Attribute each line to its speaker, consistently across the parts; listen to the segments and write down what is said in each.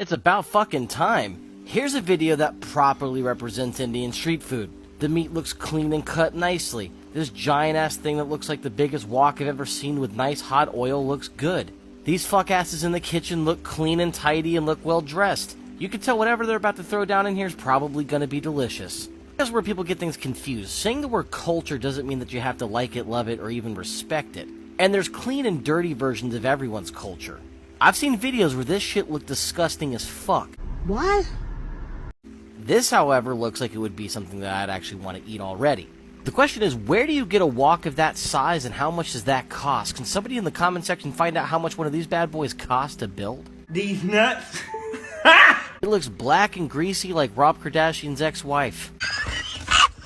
Speaker 1: It's about fucking time. Here's a video that properly represents Indian street food. The meat looks clean and cut nicely. This giant ass thing that looks like the biggest wok I've ever seen with nice hot oil looks good. These fuckasses in the kitchen look clean and tidy and look well dressed. You can tell whatever they're about to throw down in here is probably gonna be delicious. That's where people get things confused. Saying the word culture doesn't mean that you have to like it, love it, or even respect it. And there's clean and dirty versions of everyone's culture. I've seen videos where this shit looked disgusting as fuck.
Speaker 2: What?
Speaker 1: This, however, looks like it would be something that I'd actually want to eat already. The question is, where do you get a wok of that size and how much does that cost? Can somebody in the comment section find out how much one of these bad boys cost to build?
Speaker 2: These nuts?
Speaker 1: It looks black and greasy like Rob Kardashian's ex-wife.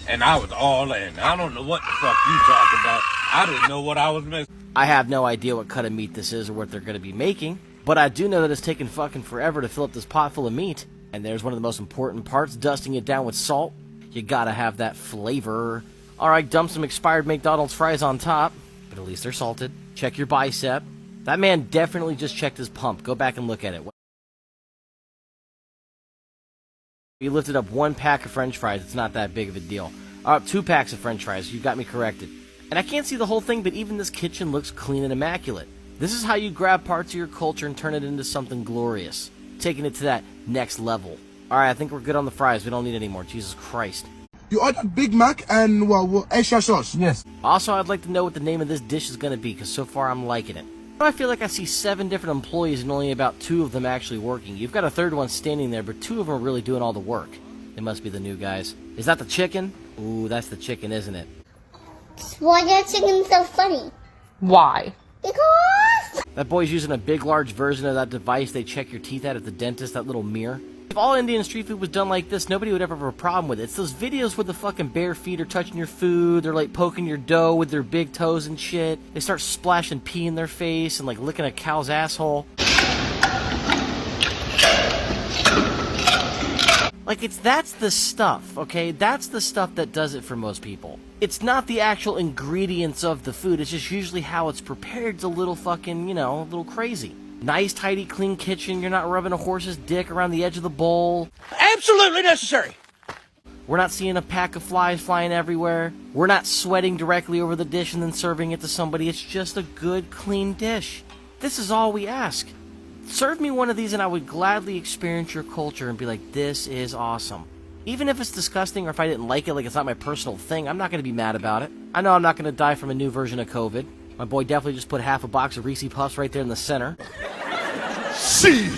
Speaker 3: And I was all in. I don't know what the fuck you talking about. I didn't know what I was missing.
Speaker 1: I have no idea what cut of meat this is or what they're going to be making, but I do know that it's taken fucking forever to fill up this pot full of meat. And there's one of the most important parts, dusting it down with salt. You gotta have that flavor. Alright, dump some expired McDonald's fries on top, but at least they're salted. Check your bicep. That man definitely just checked his pump. Go back and look at it. You lifted up 1 pack of french fries, it's not that big of a deal. 2 packs of french fries, you got me corrected. And I can't see the whole thing, but even this kitchen looks clean and immaculate. This is how you grab parts of your culture and turn it into something glorious. Taking it to that next level. Alright, I think we're good on the fries. We don't need any more. Jesus Christ.
Speaker 4: You ordered Big Mac and, well, extra sauce?
Speaker 2: Yes.
Speaker 1: Also, I'd like to know what the name of this dish is going to be, because so far I'm liking it. I feel like I see 7 different employees and only about 2 of them actually working. You've got a third one standing there, but 2 of them are really doing all the work. They must be the new guys. Is that the chicken? Ooh, that's the chicken, isn't it?
Speaker 5: Why are chickens so funny?
Speaker 6: Why?
Speaker 5: Because...
Speaker 1: That boy's using a big, large version of that device they check your teeth at the dentist, that little mirror. If all Indian street food was done like this, nobody would ever have a problem with it. It's those videos where the fucking bare feet are touching your food, they're like poking your dough with their big toes and shit. They start splashing pee in their face and like licking a cow's asshole. Like, that's the stuff, okay? That's the stuff that does it for most people. It's not the actual ingredients of the food, it's just usually how it's prepared. It's a little fucking, a little crazy. Nice, tidy, clean kitchen, you're not rubbing a horse's dick around the edge of the bowl.
Speaker 2: Absolutely necessary.
Speaker 1: We're not seeing a pack of flies flying everywhere. We're not sweating directly over the dish and then serving it to somebody. It's just a good, clean dish. This is all we ask. Serve me one of these and I would gladly experience your culture and be like, this is awesome. Even if it's disgusting or if I didn't like it, like it's not my personal thing, I'm not going to be mad about it. I know I'm not going to die from a new version of COVID. My boy definitely just put half a box of Reese's Puffs right there in the center.
Speaker 4: See.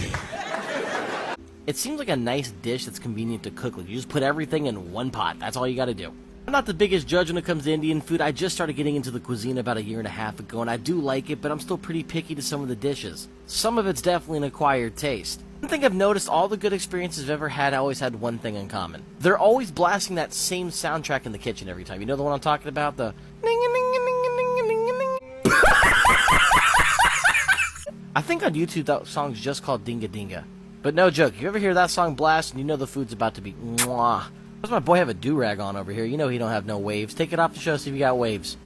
Speaker 1: It seems like a nice dish that's convenient to cook. Like you just put everything in one pot. That's all you got to do. I'm not the biggest judge when it comes to Indian food. I just started getting into the cuisine about 1.5 years ago, and I do like it, but I'm still pretty picky to some of the dishes. Some of it's definitely an acquired taste. One thing I've noticed, all the good experiences I've ever had always had one thing in common. They're always blasting that same soundtrack in the kitchen every time. You know the one I'm talking about? The... I think on YouTube that song's just called Dinga Dinga. But no joke, if you ever hear that song blast and you know the food's about to be mwah. Does my boy have a do-rag on over here? You know he don't have no waves. Take it off the show, see if you got waves.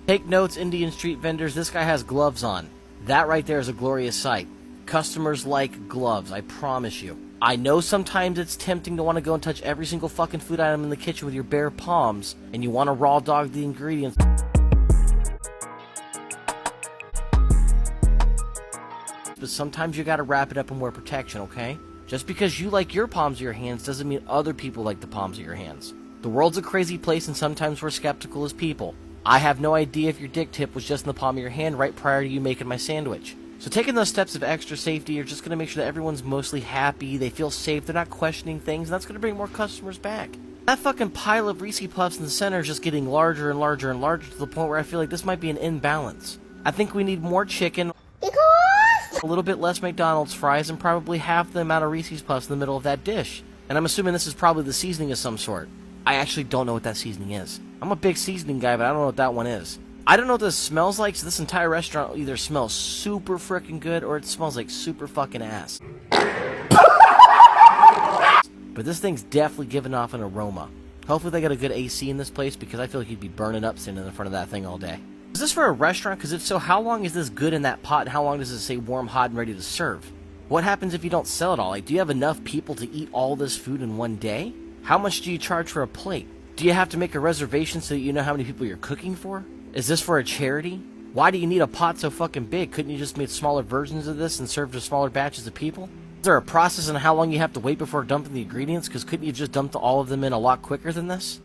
Speaker 1: Take notes, Indian street vendors. This guy has gloves on. That right there is a glorious sight. Customers like gloves, I promise you. I know sometimes it's tempting to want to go and touch every single fucking food item in the kitchen with your bare palms, and you want to raw dog the ingredients. But sometimes you gotta wrap it up and wear protection, okay? Just because you like your palms of your hands doesn't mean other people like the palms of your hands. The world's a crazy place and sometimes we're skeptical as people. I have no idea if your dick tip was just in the palm of your hand right prior to you making my sandwich. So taking those steps of extra safety, you're just going to make sure that everyone's mostly happy, they feel safe, they're not questioning things, and that's going to bring more customers back. That fucking pile of Reese's Puffs in the center is just getting larger and larger and larger to the point where I feel like this might be an imbalance. I think we need more chicken, a little bit less McDonald's fries, and probably half the amount of Reese's Puffs in the middle of that dish. And I'm assuming this is probably the seasoning of some sort. I actually don't know what that seasoning is. I'm a big seasoning guy, but I don't know what that one is. I don't know what this smells like, so this entire restaurant either smells super freaking good or it smells like super fucking ass. But this thing's definitely giving off an aroma. Hopefully they got a good AC in this place because I feel like you'd be burning up sitting in front of that thing all day. Is this for a restaurant? Because if so, how long is this good in that pot, and how long does it say warm, hot, and ready to serve? What happens if you don't sell it all? Like, do you have enough people to eat all this food in one day? How much do you charge for a plate? Do you have to make a reservation so that you know how many people you're cooking for? Is this for a charity? Why do you need a pot so fucking big? Couldn't you just make smaller versions of this and serve to smaller batches of people? Is there a process on how long you have to wait before dumping the ingredients? Because couldn't you just dump all of them in a lot quicker than this?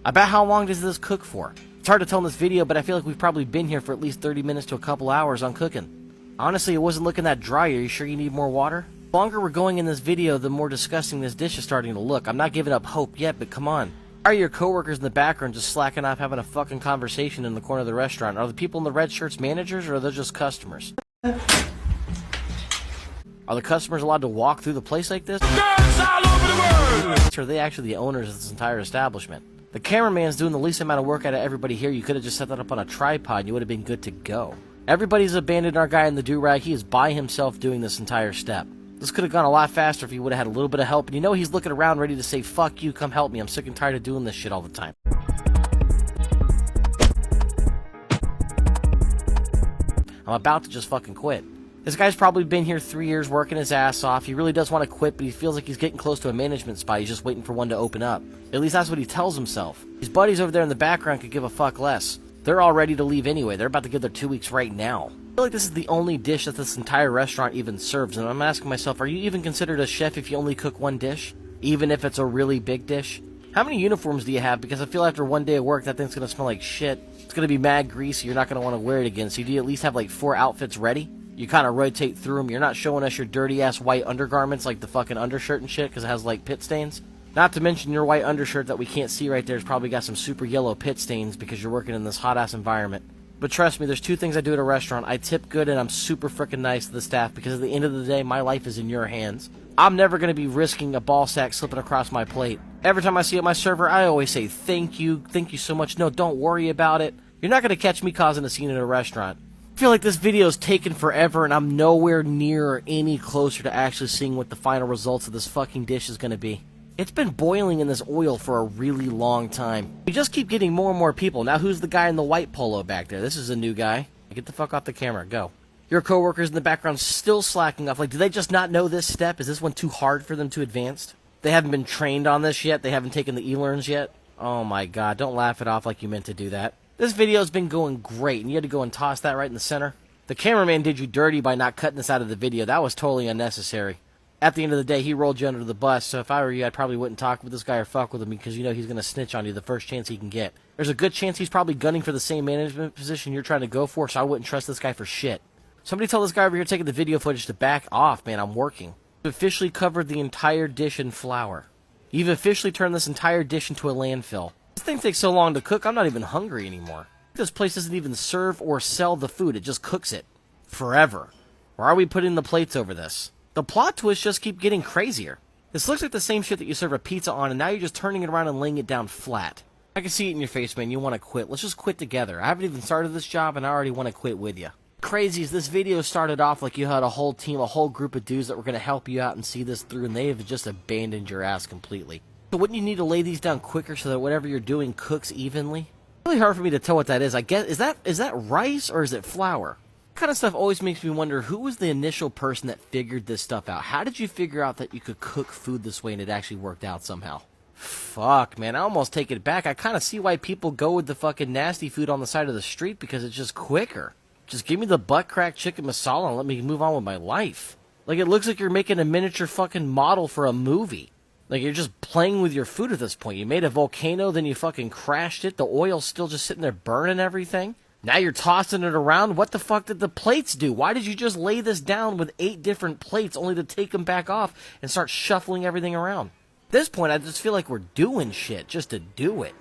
Speaker 1: About how long does this cook for? It's hard to tell in this video, but I feel like we've probably been here for at least 30 minutes to a couple hours on cooking. Honestly, it wasn't looking that dry. Are you sure you need more water? The longer we're going in this video, the more disgusting this dish is starting to look. I'm not giving up hope yet, but come on. Why are your coworkers in the background just slacking off having a fucking conversation in the corner of the restaurant? Are the people in the red shirts managers, or are they just customers? Are the customers allowed to walk through the place like this?
Speaker 3: Girls all over the world!
Speaker 1: Or are they actually the owners of this entire establishment? The cameraman's doing the least amount of work out of everybody here. You could have just set that up on a tripod and you would have been good to go. Everybody's abandoned our guy in the do-rag. He is by himself doing this entire step. This could have gone a lot faster if he would have had a little bit of help. And you know he's looking around ready to say, fuck you, come help me. I'm sick and tired of doing this shit all the time. I'm about to just fucking quit. This guy's probably been here 3 years working his ass off. He really does want to quit, but he feels like he's getting close to a management spot. He's just waiting for one to open up. At least that's what he tells himself. His buddies over there in the background could give a fuck less. They're all ready to leave anyway. They're about to give their 2 weeks right now. I feel like this is the only dish that this entire restaurant even serves, and I'm asking myself, are you even considered a chef if you only cook one dish? Even if it's a really big dish? How many uniforms do you have? Because I feel after one day of work, that thing's gonna smell like shit. It's gonna be mad greasy. You're not gonna want to wear it again. So do you at least have like 4 outfits ready? You kind of rotate through them. You're not showing us your dirty-ass white undergarments like the fucking undershirt and shit because it has, like, pit stains. Not to mention your white undershirt that we can't see right there has probably got some super yellow pit stains because you're working in this hot-ass environment. But trust me, there's 2 things I do at a restaurant. I tip good and I'm super freaking nice to the staff because at the end of the day, my life is in your hands. I'm never going to be risking a ball sack slipping across my plate. Every time I see my server, I always say, thank you so much. No, don't worry about it. You're not going to catch me causing a scene in a restaurant. I feel like this video is taking forever and I'm nowhere near or any closer to actually seeing what the final results of this fucking dish is going to be. It's been boiling in this oil for a really long time. We just keep getting more and more people. Now who's the guy in the white polo back there? This is a new guy. Get the fuck off the camera. Go. Your coworkers in the background still slacking off. Like, do they just not know this step? Is this one too hard for them to advance? They haven't been trained on this yet? They haven't taken the e-learns yet? Oh my god, don't laugh it off like you meant to do that. This video's been going great, and you had to go and toss that right in the center. The cameraman did you dirty by not cutting this out of the video. That was totally unnecessary. At the end of the day, he rolled you under the bus, so if I were you, I probably wouldn't talk with this guy or fuck with him because you know he's going to snitch on you the first chance he can get. There's a good chance he's probably gunning for the same management position you're trying to go for, so I wouldn't trust this guy for shit. Somebody tell this guy over here taking the video footage to back off, man. I'm working. You've officially covered the entire dish in flour. You've officially turned this entire dish into a landfill. This thing takes so long to cook, I'm not even hungry anymore. This place doesn't even serve or sell the food, it just cooks it. Forever. Why are we putting the plates over this? The plot twists just keep getting crazier. This looks like the same shit that you serve a pizza on, and now you're just turning it around and laying it down flat. I can see it in your face, man. You want to quit. Let's just quit together. I haven't even started this job, and I already want to quit with you. Crazy is this video started off like you had a whole team, a whole group of dudes that were going to help you out and see this through, and they have just abandoned your ass completely. So wouldn't you need to lay these down quicker so that whatever you're doing cooks evenly? It's really hard for me to tell what that is. I guess is that rice or is it flour? That kind of stuff always makes me wonder who was the initial person that figured this stuff out. How did you figure out that you could cook food this way and it actually worked out somehow? Fuck, man, I almost take it back. I kind of see why people go with the fucking nasty food on the side of the street because it's just quicker. Just give me the butt crack chicken masala and let me move on with my life. Like, it looks like you're making a miniature fucking model for a movie. Like, you're just playing with your food at this point. You made a volcano, then you fucking crashed it. The oil's still just sitting there burning everything. Now you're tossing it around. What the fuck did the plates do? Why did you just lay this down with 8 different plates only to take them back off and start shuffling everything around? At this point, I just feel like we're doing shit just to do it.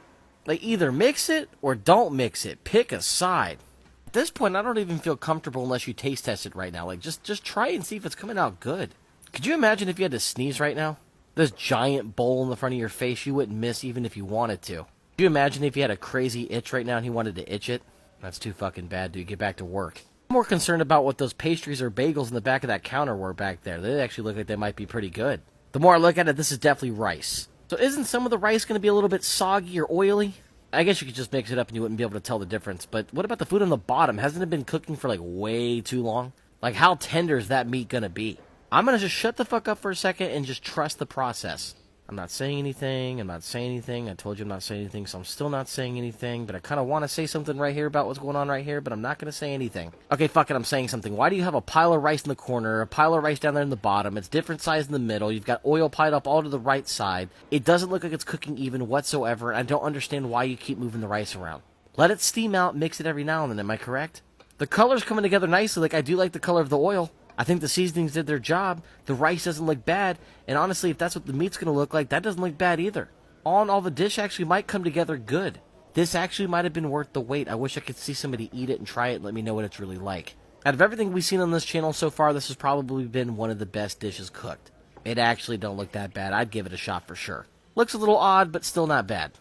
Speaker 1: Like, either mix it or don't mix it. Pick a side. At this point, I don't even feel comfortable unless you taste test it right now. Like, just try it and see if it's coming out good. Could you imagine if you had to sneeze right now? This giant bowl in the front of your face you wouldn't miss even if you wanted to. Could you imagine if you had a crazy itch right now and you wanted to itch it? That's too fucking bad, dude. Get back to work. I'm more concerned about what those pastries or bagels in the back of that counter were back there. They actually look like they might be pretty good. The more I look at it, this is definitely rice. So isn't some of the rice going to be a little bit soggy or oily? I guess you could just mix it up and you wouldn't be able to tell the difference. But what about the food on the bottom? Hasn't it been cooking for like way too long? Like, how tender is that meat gonna be? I'm gonna just shut the fuck up for a second and just trust the process. I'm not saying anything. I'm not saying anything. I told you I'm not saying anything, so I'm still not saying anything. But I kind of want to say something right here about what's going on right here, but I'm not going to say anything. Okay, fuck it, I'm saying something. Why do you have a pile of rice in the corner, a pile of rice down there in the bottom? It's different size in the middle. You've got oil piled up all to the right side. It doesn't look like it's cooking even whatsoever, and I don't understand why you keep moving the rice around. Let it steam out, mix it every now and then, am I correct? The color's coming together nicely. Like, I do like the color of the oil. I think the seasonings did their job. The rice doesn't look bad. And honestly, if that's what the meat's going to look like, that doesn't look bad either. All in all, the dish actually might come together good. This actually might have been worth the wait. I wish I could see somebody eat it and try it and let me know what it's really like. Out of everything we've seen on this channel so far, this has probably been one of the best dishes cooked. It actually don't look that bad. I'd give it a shot for sure. Looks a little odd, but still not bad.